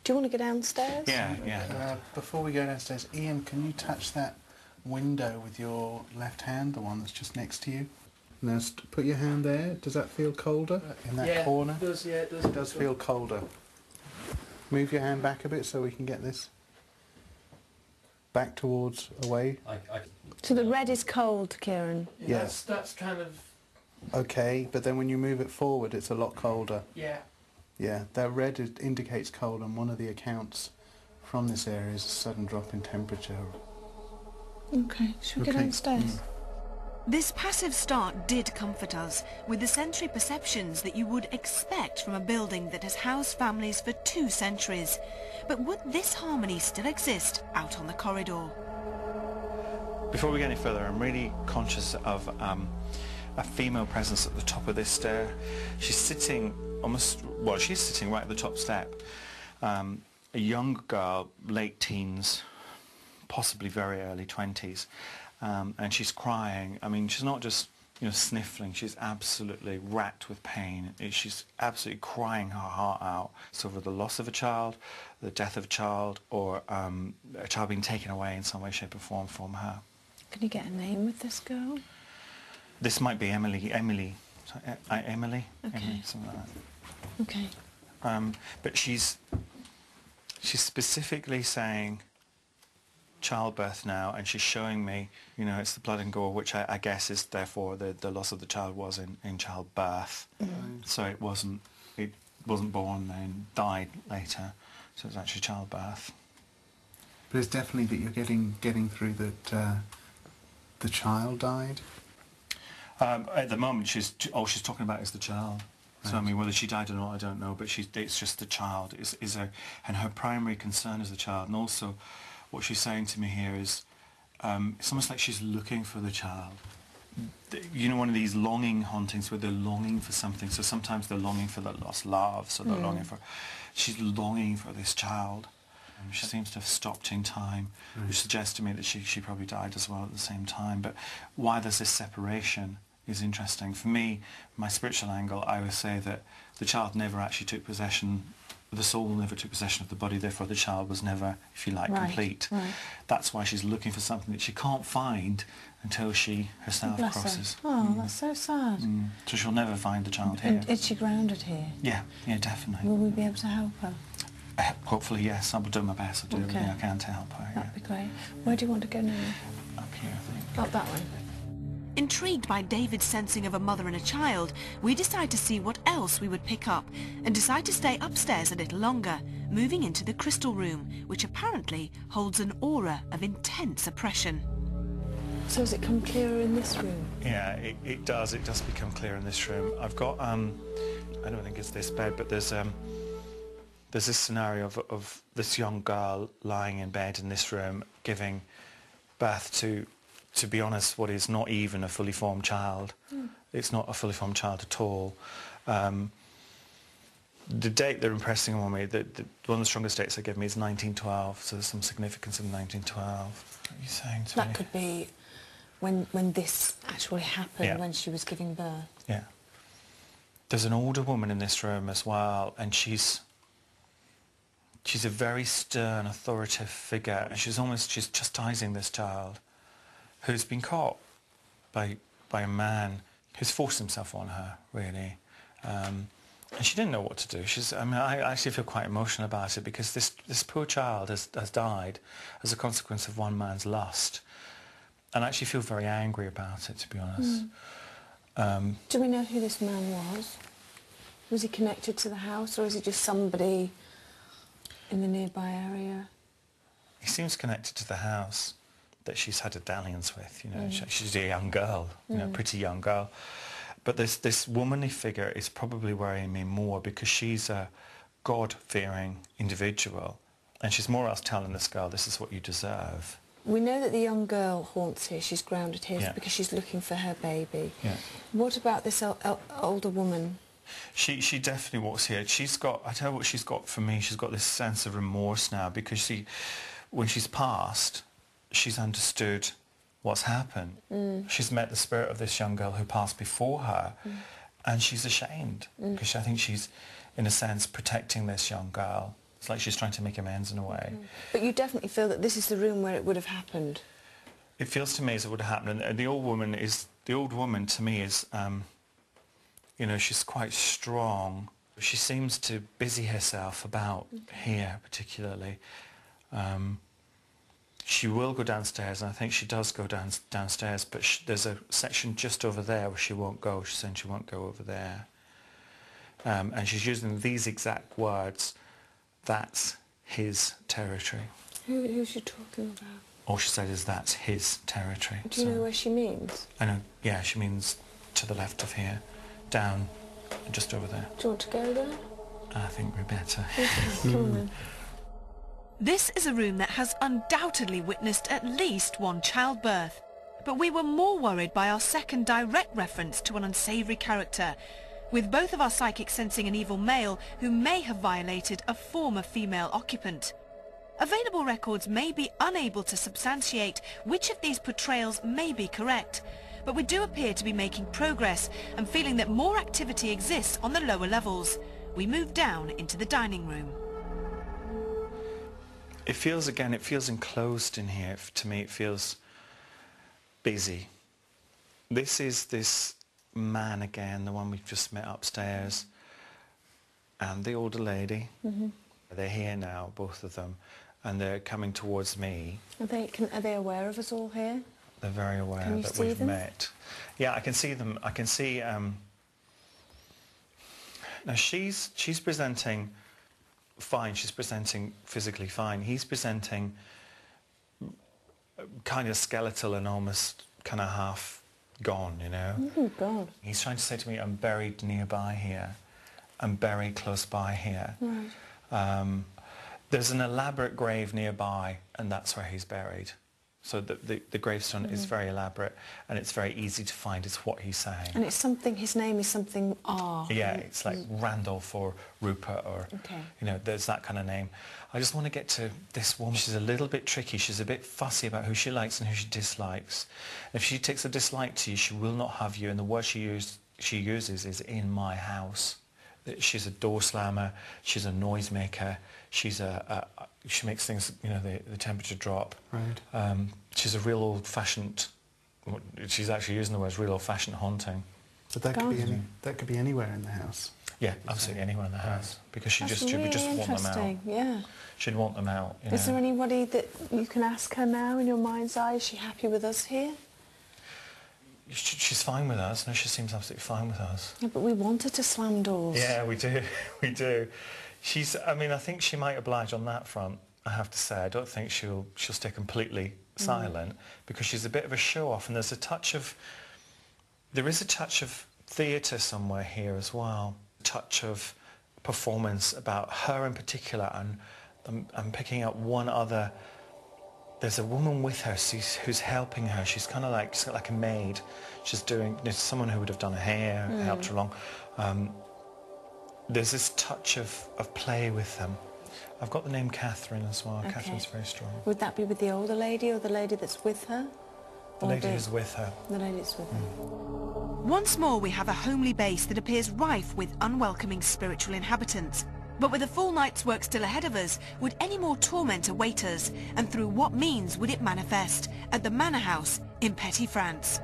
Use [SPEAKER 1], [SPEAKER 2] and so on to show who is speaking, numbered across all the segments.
[SPEAKER 1] Do you want to go downstairs?
[SPEAKER 2] Yeah, yeah.
[SPEAKER 3] Before we go downstairs, Ian, can you touch that window with your left hand, the one that's just next to you? Now put your hand there. Does that feel colder in that corner?
[SPEAKER 4] It does, yeah, it does.
[SPEAKER 3] It does feel colder. Move your hand back a bit so we can get this back towards away.
[SPEAKER 1] So the red is cold, Kieran?
[SPEAKER 4] Yeah, that's kind of...
[SPEAKER 3] Okay, but then when you move it forward, it's a lot colder.
[SPEAKER 4] Yeah.
[SPEAKER 3] Yeah, that red indicates cold, and one of the accounts from this area is a sudden drop in temperature.
[SPEAKER 1] Okay, shall we go downstairs?
[SPEAKER 5] This passive start did comfort us, with the sensory perceptions that you would expect from a building that has housed families for 2 centuries. But would this harmony still exist out on the corridor?
[SPEAKER 2] Before we get any further, I'm really conscious of a female presence at the top of this stair. She's sitting she's sitting right at the top step. A young girl, late teens, possibly very early 20s. And she's crying. I mean, she's not just, sniffling. She's absolutely racked with pain. She's absolutely crying her heart out. It's over the loss of a child, the death of a child, or a child being taken away in some way, shape or form from her.
[SPEAKER 1] Can you get a name with this girl?
[SPEAKER 2] This might be Emily. Emily.
[SPEAKER 1] Okay.
[SPEAKER 2] Emily, something like that.
[SPEAKER 1] Okay.
[SPEAKER 2] But she's specifically saying childbirth now, and she's showing me, it's the blood and gore, which I guess is therefore the loss of the child was in childbirth. So it wasn't born then, died later. So it's actually childbirth.
[SPEAKER 3] But it's definitely that you're getting through that the child died.
[SPEAKER 2] At the moment, all she's talking about is the child. So I mean, whether she died or not, I don't know. But it's just the child and her primary concern is the child. And also, what she's saying to me here is, it's almost like she's looking for the child. One of these longing hauntings where they're longing for something. So sometimes they're longing for the lost love. So they're longing for. She's longing for this child. She seems to have stopped in time, which suggests to me that she probably died as well at the same time. But why there's this separation is interesting. For me, my spiritual angle, I would say that the child never actually took possession, the soul never took possession of the body, therefore the child was never, if you like, complete. Right. That's why she's looking for something that she can't find until she herself crosses.
[SPEAKER 1] Her. Oh, that's so sad.
[SPEAKER 2] So she'll never find the child here.
[SPEAKER 1] Is she grounded here?
[SPEAKER 2] Yeah, definitely.
[SPEAKER 1] Will we be able to help her?
[SPEAKER 2] Hopefully, yes. I will do my best. I'll do everything I can to help her.
[SPEAKER 1] That'd be great. Where do you want to go now?
[SPEAKER 2] Up here, I think.
[SPEAKER 1] Up that way.
[SPEAKER 5] Intrigued by David's sensing of a mother and a child, we decide to see what else we would pick up and decide to stay upstairs a little longer, moving into the crystal room, which apparently holds an aura of intense oppression.
[SPEAKER 1] So has it come clearer in this room?
[SPEAKER 2] Yeah, it does. It does become clear in this room. I've got, I don't think it's this bed, but there's this scenario of this young girl lying in bed in this room, giving birth to be honest, what is not even a fully formed child. It's not a fully formed child at all. The date they're impressing on me, one of the strongest dates they give me is 1912, so there's some significance in 1912. What are you saying to me?
[SPEAKER 1] That could be when this actually happened, when she was giving birth.
[SPEAKER 2] Yeah. There's an older woman in this room as well, and she's a very stern, authoritative figure, and she's chastising this child who's been caught by a man who's forced himself on her, really. And she didn't know what to do. I actually feel quite emotional about it, because this poor child has died as a consequence of one man's lust. And I actually feel very angry about it, to be honest.
[SPEAKER 1] Do we know who this man was? Was he connected to the house, or is he just somebody in the nearby area?
[SPEAKER 2] He seems connected to the house that she's had a dalliance with. She's a young girl, a pretty young girl. But this womanly figure is probably worrying me more, because she's a God-fearing individual, and she's more or less telling this girl, this is what you deserve.
[SPEAKER 1] We know that the young girl haunts here, she's grounded here because she's looking for her baby.
[SPEAKER 2] Yeah.
[SPEAKER 1] What about this older woman?
[SPEAKER 2] She definitely walks here. I tell you what she's got for me, she's got this sense of remorse now, because when she's passed, she's understood what's happened. She's met the spirit of this young girl who passed before her, and she's ashamed, because I think she's, in a sense, protecting this young girl It's like she's trying to make amends in a way.
[SPEAKER 1] But you definitely feel that this is the room where it would have happened.
[SPEAKER 2] It feels to me as it would have happened. And the old woman to me is, you know, she's quite strong. She seems to busy herself about here particularly. She will go downstairs, and I think she does go downstairs, but there's a section just over there where she won't go. She's saying she won't go over there. And she's using these exact words: that's his territory.
[SPEAKER 1] Who's she talking about?
[SPEAKER 2] All she said is that's his territory.
[SPEAKER 1] Do you know where she means?
[SPEAKER 2] I know, yeah, she means to the left of here, down, just over there.
[SPEAKER 1] Do you want to go there?
[SPEAKER 2] I think we better.
[SPEAKER 1] Come on then.
[SPEAKER 5] This is a room that has undoubtedly witnessed at least one childbirth. But we were more worried by our second direct reference to an unsavoury character, with both of our psychics sensing an evil male who may have violated a former female occupant. Available records may be unable to substantiate which of these portrayals may be correct, but we do appear to be making progress and feeling that more activity exists on the lower levels. We move down into the dining room.
[SPEAKER 2] It feels enclosed in here. To me, it feels busy. This is this man again, the one we've just met upstairs, and the older lady. They're here now, both of them, and they're coming towards me. Are
[SPEAKER 1] they aware of us all here?
[SPEAKER 2] They're very aware
[SPEAKER 1] Can you
[SPEAKER 2] that
[SPEAKER 1] see
[SPEAKER 2] we've
[SPEAKER 1] them?
[SPEAKER 2] met. Yeah, I can see them. I can see. Now she's presenting fine. She's presenting physically fine. He's presenting kind of skeletal and almost kind of half gone, you know.
[SPEAKER 1] Oh God.
[SPEAKER 2] He's trying to say to me, I'm buried nearby here. I'm buried close by here.
[SPEAKER 1] Right.
[SPEAKER 2] There's an elaborate grave nearby, and that's where he's buried. So the gravestone is very elaborate, and it's very easy to find. It's what he's saying.
[SPEAKER 1] And it's something, his name is something R.
[SPEAKER 2] Yeah, it's like Randolph or Rupert or, you know, there's that kind of name. I just want to get to this woman. She's a little bit tricky. She's a bit fussy about who she likes and who she dislikes. If she takes a dislike to you, she will not have you, and the word she uses is "in my house." She's a door slammer. She's a noisemaker. She makes things, you know, the temperature drop.
[SPEAKER 3] Right.
[SPEAKER 2] She's a real old-fashioned. She's actually using the words real old-fashioned haunting.
[SPEAKER 3] But that could be anywhere in the house.
[SPEAKER 2] Yeah, absolutely anywhere in the house, because she would just want them out.
[SPEAKER 1] Yeah.
[SPEAKER 2] She'd want them out. You
[SPEAKER 1] Is
[SPEAKER 2] know.
[SPEAKER 1] there anybody that you can ask her now in your mind's eye? Is she happy with us here?
[SPEAKER 2] She's fine with us. No, she seems absolutely fine with us.
[SPEAKER 1] Yeah, but we want her to slam doors.
[SPEAKER 2] Yeah, we do. We do. I mean, I think she might oblige on that front, I have to say. I don't think she'll stay completely silent, because she's a bit of a show-off, and there is a touch of theatre somewhere here as well. A touch of performance about her in particular, and I'm picking up one other. There's a woman with her who's helping her. She's kind of like, she's got like a maid. She's doing, you know, someone who would have done her hair, helped her along. There's this touch of play with them. I've got the name Catherine as well.
[SPEAKER 1] Okay.
[SPEAKER 2] Catherine's very strong.
[SPEAKER 1] Would that be with the older lady or the lady that's with her?
[SPEAKER 2] The lady who's with her.
[SPEAKER 1] The lady that's with her.
[SPEAKER 5] Once more we have a homely base that appears rife with unwelcoming spiritual inhabitants. But with a full night's work still ahead of us, would any more torment await us? And through what means would it manifest at the Manor House in Petty France?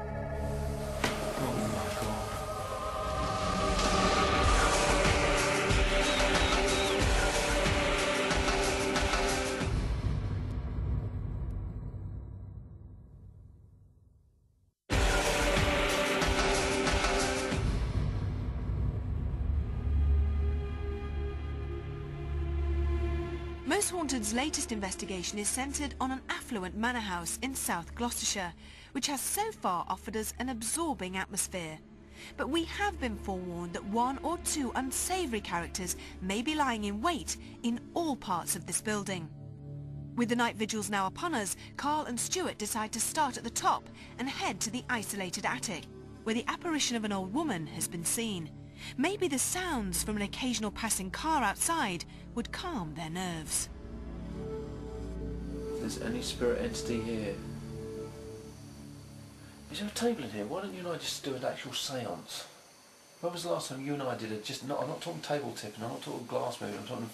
[SPEAKER 5] Most Haunted's latest investigation is centred on an affluent manor house in South Gloucestershire, which has so far offered us an absorbing atmosphere. But we have been forewarned that one or two unsavoury characters may be lying in wait in all parts of this building. With the night vigils now upon us, Carl and Stuart decide to start at the top and head to the isolated attic, where the apparition of an old woman has been seen. Maybe the sounds from an occasional passing car outside would calm their nerves.
[SPEAKER 4] If there's any spirit entity here... Is there a table in here? Why don't you and I just do an actual seance? When was the last time you and I did it? I'm not talking table tipping, I'm not talking glass moving, I'm talking